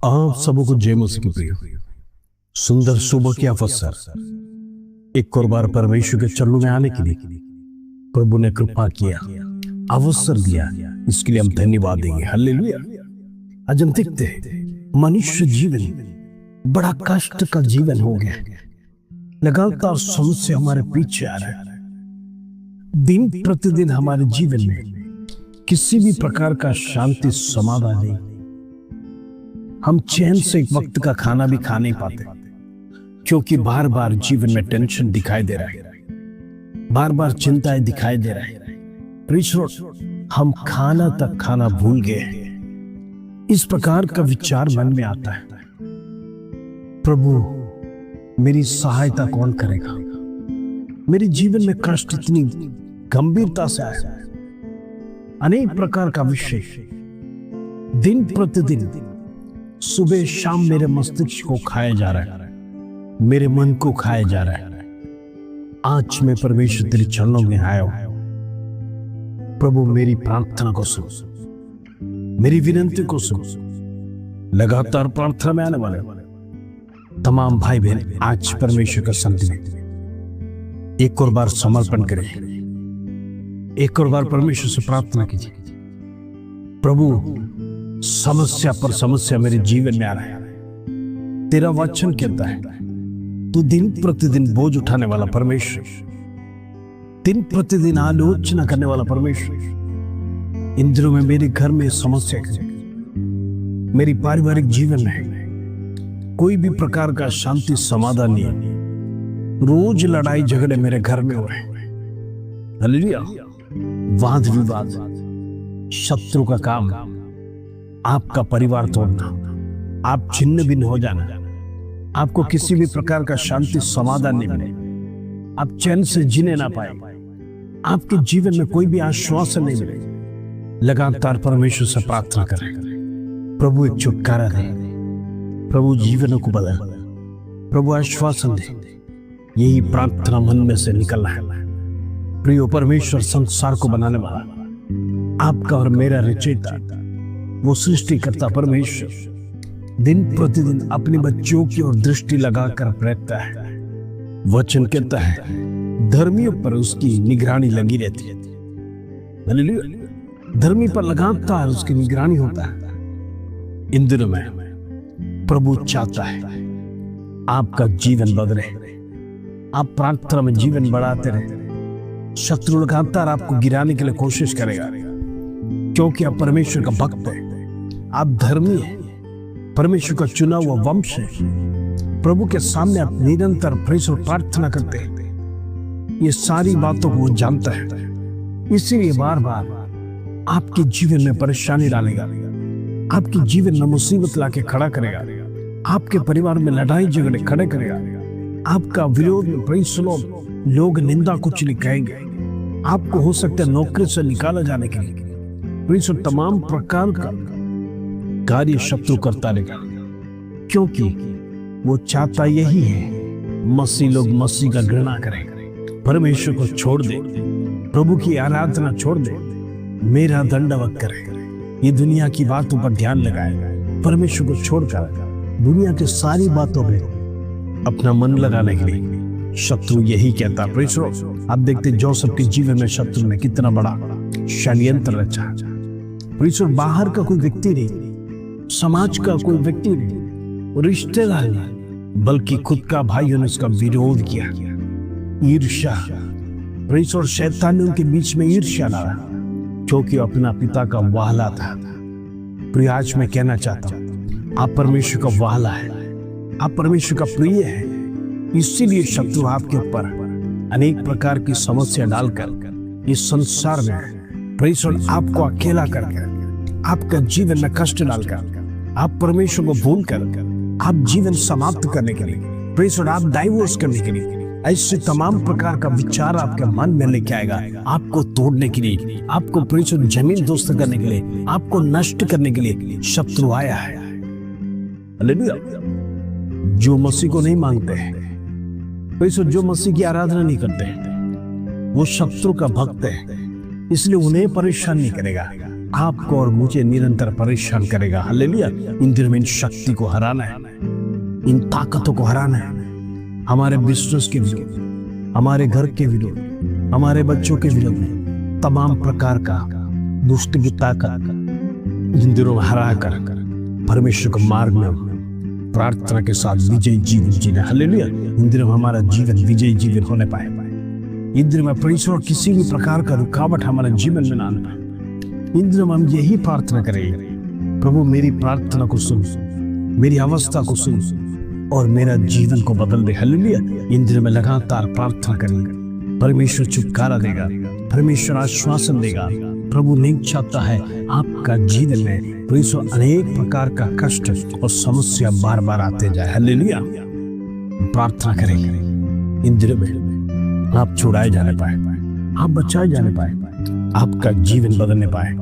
आप सबों को जय मसीह की प्रिय सुंदर सुबह के अवसर एक और बार परमेश्वर के चरणों में आने के लिए प्रभु ने कृपा किया, अवसर दिया। इसके लिए हम धन्यवाद देंगे। हालेलुया। आज हम देखते हैं मनुष्य जीवन बड़ा कष्ट का जीवन हो गया। लगातार समस्या हमारे पीछे आ रहा है। दिन प्रतिदिन हमारे जीवन में किसी भी प्रकार का शांति समाधान नहीं। हम चैन से एक वक्त का खाना भी खा नहीं पाते, क्योंकि बार बार जीवन में टेंशन दिखाई दे रहा है, बार बार चिंताएं दिखाई दे रहा है। हम खाना तक खाना भूल गए हैं। इस प्रकार का विचार मन में आता है, प्रभु मेरी सहायता कौन करेगा। मेरे जीवन में कष्ट इतनी गंभीरता से आया है। अनेक प्रकार का विषय दिन प्रतिदिन सुबह शाम मेरे मस्तिष्क को खाया जा रहा है, मेरे मन को खाया जा रहा है। आज मैं परमेश्वर तेरे चरणों में आया हूं। प्रभु मेरी प्रार्थना को सुन, मेरी विनती को सुन। लगातार प्रार्थना में आने वाले तमाम भाई बहन आज परमेश्वर का संग में एक और बार समर्पण करें, एक और बार परमेश्वर से प्रार्थना कीजिए। प्रभु समस्या पर समस्या मेरे जीवन में आ रहा है। तेरा वचन कहता है तू दिन प्रतिदिन बोझ उठाने वाला परमेश्वर, दिन प्रतिदिन आलोचना करने वाला परमेश्वर। इन दिनों में मेरे घर में समस्या है, मेरी पारिवारिक जीवन में है, कोई भी प्रकार का शांति समाधान नहीं है। रोज लड़ाई झगड़े मेरे घर में हो रहे हैं। हालेलुया। वाद विवाद, शत्रु का काम, आपका परिवार तोड़ना, आप छिन्न भिन्न हो जाना, आपको किसी भी प्रकार का शांति समाधान नहीं मिले, आप चैन से जीने ना पाए, आपके जीवन में कोई भी आश्वासन नहीं मिले। लगातार परमेश्वर से प्रार्थना करें, प्रभु एक छुटकारा दे, प्रभु जीवन को बदल, प्रभु आश्वासन दे। यही प्रार्थना मन में से निकलना है। प्रिय परमेश्वर संसार को बनाने वाला, आपका और मेरा रचयिता, वो सृष्टिकर्ता परमेश्वर दिन प्रतिदिन अपने बच्चों की ओर दृष्टि लगाकर रहता है। वचन कहता है धर्मियों पर उसकी निगरानी लगी रहती है। हालेलुया। धर्मी पर लगातार उसकी निगरानी होता है। इन दिनों में प्रभु चाहता है आपका जीवन बदले, आप प्रार्थना में जीवन बढ़ाते रहे। शत्रु लगातार आपको गिराने के लिए कोशिश करेगा, क्योंकि आप परमेश्वर का भक्त है, आप धर्मी हैं, परमेश्वर का चुना हुआ वंश है। प्रभु के सामने आप निरंतर प्रार्थना करते हैं। ये सारी बातों को वो जानता है, इसीलिए बार बार आपके जीवन में परेशानी डालेगा, आपके जीवन में मुसीबत लाके खड़ा करेगा, आपके परिवार में लड़ाई झगड़े खड़े करेगा, आपका विरोध में लोग निंदा कुछ लिखाएंगे, आपको हो सकता है नौकरी से निकाला जाने के लिए तमाम प्रकार का कार्य शत्रु करता रहेगा, क्योंकि वो चाहता यही है मसीह लोग मसीह का घृणा करें, परमेश्वर को छोड़ दे, प्रभु की आराधना छोड़ दे, मेरा दंडवत करें, ये दुनिया की बातों पर ध्यान लगाए, परमेश्वर को छोड़कर दुनिया के सारी बातों में अपना मन लगाने के लिए शत्रु यही कहता है। आप देखते जोसेफ के जीवन में शत्रु ने कितना बड़ा षड्यंत्र रचा। बाहर का कोई व्यक्ति नहीं, समाज का कोई व्यक्ति नहीं, रिश्तेदार नहीं, बल्कि खुद का भाइयों ने उसका विरोध किया। ईर्ष्या, और शैतान ने उनके बीच में ईर्ष्या लाया, क्योंकि अपना पिता का वाला था। प्रिय आज मैं कहना चाहता हूं, आप परमेश्वर का वाला है, आप परमेश्वर का प्रिय है। इसीलिए शत्रु आपके ऊपर अनेक प्रकार की समस्या डालकर इस संसार में आपको अकेला करके, आपका जीवन में कष्ट डालकर, आप परमेश्वर को भूल कर आप जीवन समाप्त करने के लिए, आप डाइवोर्स करने के लिए, ऐसे तमाम प्रकार का विचार आपके मन में लेके आएगा, आपको तोड़ने के लिए, आपको जमीन दोस्त करने के लिए, आपको नष्ट करने के लिए शत्रु आया है। हालेलुया। जो मसीह को नहीं मांगते हैं, जो मसीह की आराधना नहीं करते हैं, वो शत्रु का भक्त है, इसलिए उन्हें परेशान नहीं करेगा। आपको और मुझे निरंतर परेशान करेगा। हालेलुया। इन दिनों में इन शक्ति को हराना है, इन ताकतों को हराना है। हमारे बिजनेस के विरोध, हमारे घर के विरोध, हमारे बच्चों के विरोध में तमाम प्रकार का दुष्ट की ताकत इन दिनों में हरा कर परमेश्वर के मार्ग में प्रार्थना के साथ विजयी जीवन जीना। हालेलुया। इन दिनों में हमारा जीवन विजयी जीवन होने पाए। इन दिनों में परमेश्वर किसी भी प्रकार का रुकावट हमारे जीवन में ना आने पाए। इन दिनों में हम यही प्रार्थना करेंगे, प्रभु मेरी प्रार्थना को सुन, मेरी अवस्था को सुन और मेरा जीवन को बदल दे। हालेलुया। इन दिनों में लगातार प्रार्थना करेंगे, परमेश्वर छुटकारा देगा, परमेश्वर आश्वासन देगा। प्रभु नहीं चाहता है आपका जीवन में परमेश्वर अनेक प्रकार का कष्ट और समस्या बार बार आते जाए। हालेलुया। प्रार्थना करेंगे इन दिनों में आप छुड़ाए जाने पाए, आप बचाए जाने पाए, आपका जीवन बदलने पाए।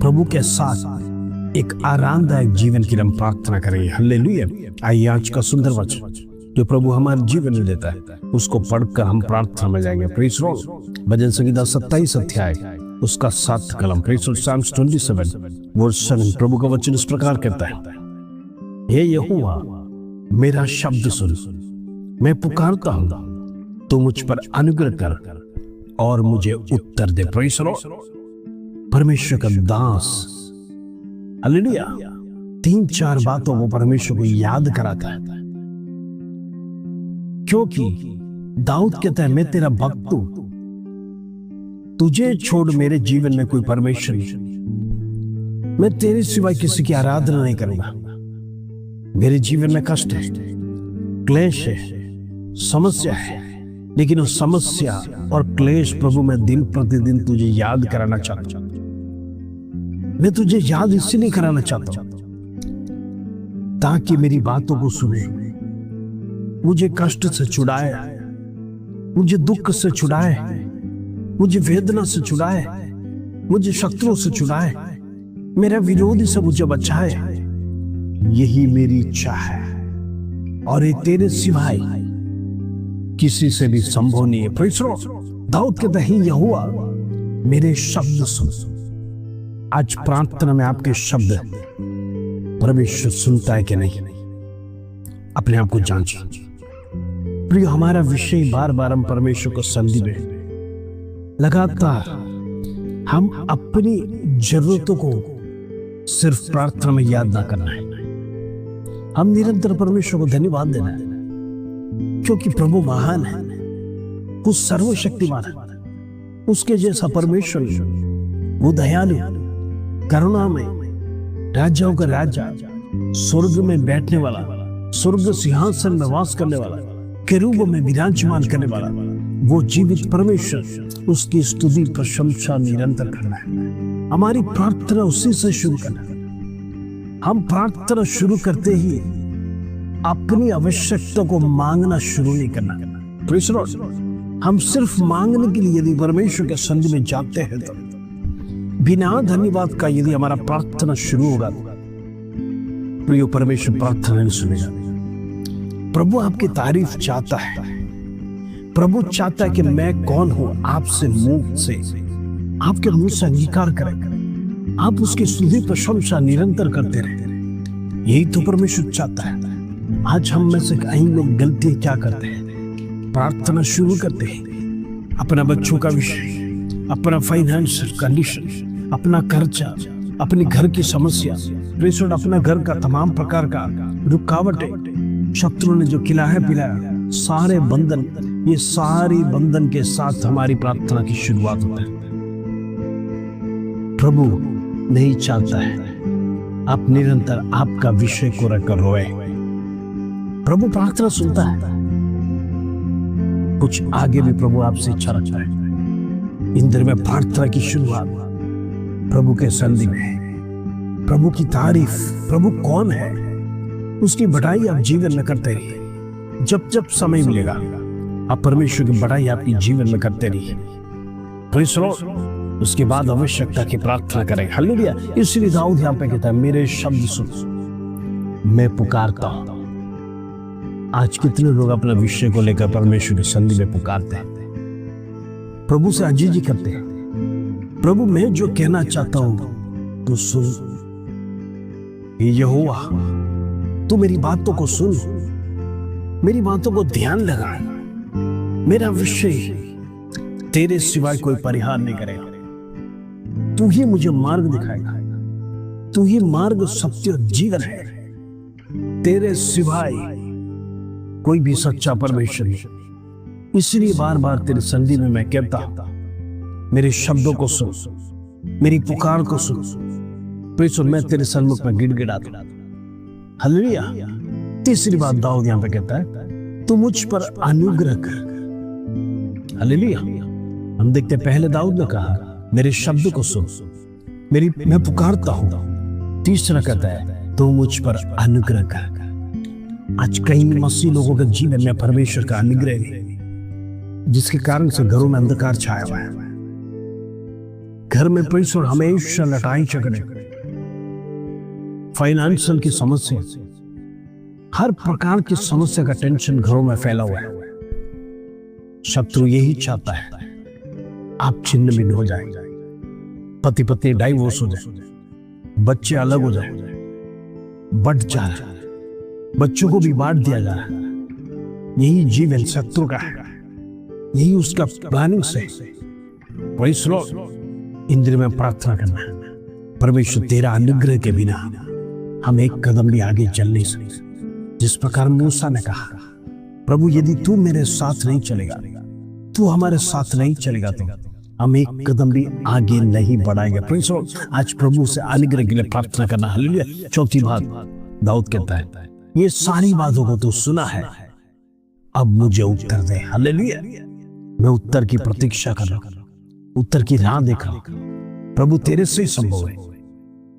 प्रभु के साथ एक आरामदायक जीवन की हम प्रार्थना करेंगे। हालेलुया। आइए आज का सुंदर वचन जो प्रभु हमारे जीवन में देता है उसको पढ़कर हम प्रार्थना में जाएंगे। Praise Lord. भजन संहिता 27 अध्याय उसका 7 कलम। Praise lord. Psalms 27 verse 7। प्रभु का वचन इस प्रकार कहता है, हे यहोवा मेरा शब्द सुन, मैं पुकारता हूं, तू मुझ पर अनुग्रह कर और मुझे उत्तर दे। Praise Lord. परमेश्वर का दास हालेलुया 3-4 बातों को परमेश्वर को याद कराता है, क्योंकि दाऊद कहता है मैं तेरा भक्त हूं, तुझे छोड़ मेरे जीवन में कोई परमेश्वर नहीं, मैं तेरे सिवाय किसी की आराधना नहीं करूंगा। मेरे जीवन में कष्ट है, क्लेश है, समस्या है, लेकिन उस समस्या और क्लेश प्रभु मैं दिन प्रतिदिन तुझे याद कराना चाहता हूं। मैं तुझे याद इसलिए कराना चाहता हूं ताकि मेरी बातों को सुने, मुझे कष्ट से छुड़ाए, मुझे दुख से छुड़ाए, मुझे वेदना से छुड़ाए, मुझे शत्रुओं से छुड़ाए, मेरा विरोधी से मुझे बचाए। यही मेरी इच्छा है और ये तेरे सिवाय किसी से भी संभव नहीं है। Praise Lord. दाऊद कहता है यहोवा मेरे शब्द सुन। आज प्रार्थना में आपके शब्द परमेश्वर सुनता है कि नहीं, अपने आप को जांचिए। प्रिय, हमारा विषय बार बार हम परमेश्वर को संधि में लगातार हम अपनी जरूरतों को सिर्फ प्रार्थना में याद ना करना है, हम निरंतर परमेश्वर को धन्यवाद देना है, क्योंकि प्रभु महान है, वो सर्वशक्तिमान है, उसके जैसा परमेश्वर, वो दयालु, करुणा में, राजाओं का राजा, स्वर्ग में बैठने वाला, स्वर्ग सिंहासन में वास करने वाला, केरूबों में विराजमान करने वाला, वो जीवित परमेश्वर, उसकी स्तुति प्रशंसा निरंतर करना है। हमारी प्रार्थना उसी से शुरू करना है। हम प्रार्थना शुरू करते ही अपनी आवश्यकता को मांगना शुरू नहीं करना। Praise Lord. हम सिर्फ मांगने के लिए यदि परमेश्वर के सन्निधि में जाते हैं तो बिना धन्यवाद का यदि हमारा प्रार्थना शुरू होगा, प्रिय, परमेश्वर प्रार्थना नहीं सुनेगा। प्रभु आपकी तारीफ चाहता है। प्रभु चाहता है कि मैं कौन हूं आपसे मुंह से, आपके मुंह से अंगीकार करें, आप उसकी स्तुति प्रशंसा निरंतर करते रहे। यही तो परमेश्वर चाहता है। आज हम में से कई लोग गलती क्या करते हैं, प्रार्थना शुरू करते हैं अपना बच्चों का विषय, अपना फाइनेंशियल कंडीशन, अपना खर्चा, अपने घर की समस्या, अपना घर का तमाम प्रकार का रुकावटें, शत्रु ने जो खिलाया पिलाया, सारे बंधन, ये सारी बंधन के साथ हमारी प्रार्थना की शुरुआत होता है। प्रभु नहीं चाहता है आप निरंतर आपका विषय को रखकर रोए। प्रभु प्रार्थना सुनता है, कुछ आगे भी प्रभु आपसे इच्छा रखता है। इन दिनों में प्रार्थना की शुरुआत प्रभु के सन्निधि में, प्रभु की तारीफ, प्रभु कौन है उसकी बढ़ाई आप जीवन में करते रहिए। जब जब समय मिलेगा आप परमेश्वर की बढ़ाई आपके जीवन में करते रहिए। Praise Lord. उसके बाद आवश्यकता की प्रार्थना करें। हालेलुया। इसलिए दाऊद यहाँ पे कहता है मेरे शब्द सुन, मैं पुकारता हूं। आज कितने लोग अपना विषय को लेकर परमेश्वर की सन्निधि में पुकारते हैं, प्रभु से अर्जी करते हैं, प्रभु मैं जो कहना चाहता हूं तू सुन, हे यहोवा, तू मेरी बातों को सुन, मेरी बातों को ध्यान लगा। मेरा विषय तेरे सिवाय कोई परिहार नहीं करेगा। तू ही मुझे मार्ग दिखाएगा, तू ही मार्ग, सत्य और जीवन है। तेरे सिवाय कोई भी सच्चा परमेश्वर नहीं। इसलिए बार बार तेरे संधि में मैं कहता हूं, मेरे शब्दों को सुन, मेरी पुकार को सुन। परमेश्वर, मैं तेरे सन्मुख में गिड़गिड़ाता हूं। हालेलुया। तीसरी बात दाऊद यहां पे कहता है, तू मुझ पर अनुग्रह कर। हालेलुया। हम देखते पहले दाऊद ने कहा, मेरे शब्द को सुन, मैं पुकारता हूं। तीसरा कहता है, तू मुझ पर अनुग्रह कर। आज कई मसीह लोगों के जीवन में परमेश्वर का अनुग्रह है, जिसके कारण से घरों में अंधकार छाया हुआ है। घर में परमेश्वर हमेशा लड़ाई झगड़े, फाइनेंशियल की समस्या, हर प्रकार की समस्या का टेंशन घरों में फैला हुआ है। शत्रु यही चाहता है आप छिन्न भिन्न हो जाए, पति पत्नी डाइवोर्स हो जाए, बच्चे अलग हो जाए, बट जा रहा, बच्चों को भी बांट दिया जा रहा। यही जीवन शत्रु का है, यही उसका प्लानिंग से। इंद्र में प्रार्थना करना, परमेश्वर तेरा अनुग्रह के बिना हम एक कदम भी आगे चल नहीं सकते। जिस प्रकार मूसा ने कहा, प्रभु यदि तू मेरे साथ नहीं चलेगा, तू हमारे साथ नहीं चलेगा, तो हम एक कदम भी आगे नहीं बढ़ाएंगे। परमेश्वर आज प्रभु से अनुग्रह के लिए प्रार्थना करना। हालेलुया। चौथी बात दाऊद कहता है, ये सारी बातों को तू सुना है, अब मुझे उत्तर दे। हालेलुया। मैं उत्तर की प्रतीक्षा कर रहा हूं, उत्तर की राह देख रहा हूं। प्रभु तेरे से संभव है।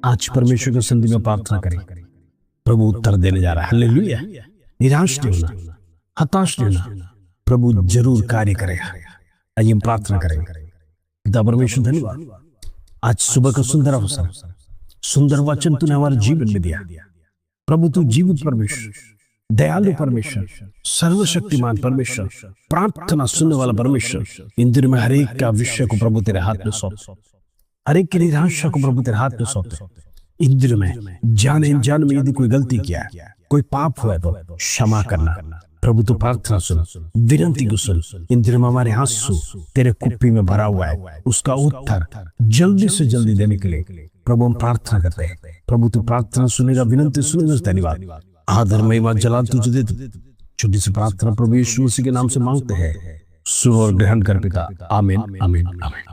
आज परमेश्वर के संधि में प्रार्थना करें, प्रभु उत्तर देने जा रहा है। हालेलुया। निराश नहीं होना, हताश नहीं होना, प्रभु जरूर कार्य करेगा। आइए हम प्रार्थना करेंगे। पिता परमेश्वर, धन्यवाद आज सुबह का सुंदर अवसर, सुंदर वचन तूने हमारे जीवन में दिया। प्रभु तू जीवित परमेश्वर, दयालु परमेश्वर, सर्वशक्तिमान परमेश्वर, प्रार्थना सुनने वाला परमेश्वर। इन दिनों में हर एक का विषय को प्रभु तेरे हाथ में सौंप, हर एक की निराशा को प्रभु तेरे हाथ में सौंपते। इन दिनों में जाने अनजाने में यदि कोई गलती किया, कोई पाप हुआ तो क्षमा करना। प्रभु तू प्रार्थना सुन, विनती को सुन। इन दिनों में हमारे आंसू तेरे कुप्पी में भरा हुआ है, उसका उत्तर जल्दी से जल्दी देने के लिए प्रभु हम प्रार्थना करते हैं। प्रभु तू प्रार्थना सुनेगा, विनती सुनेगा। धन्यवाद, आदर महिमा जलाल तुझे देते। छोटी सी प्रार्थना प्रभु यीशु मसीह के नाम से मांगते हैं, सुन और ग्रहण कर पिता। आमीन, आमीन, आमीन।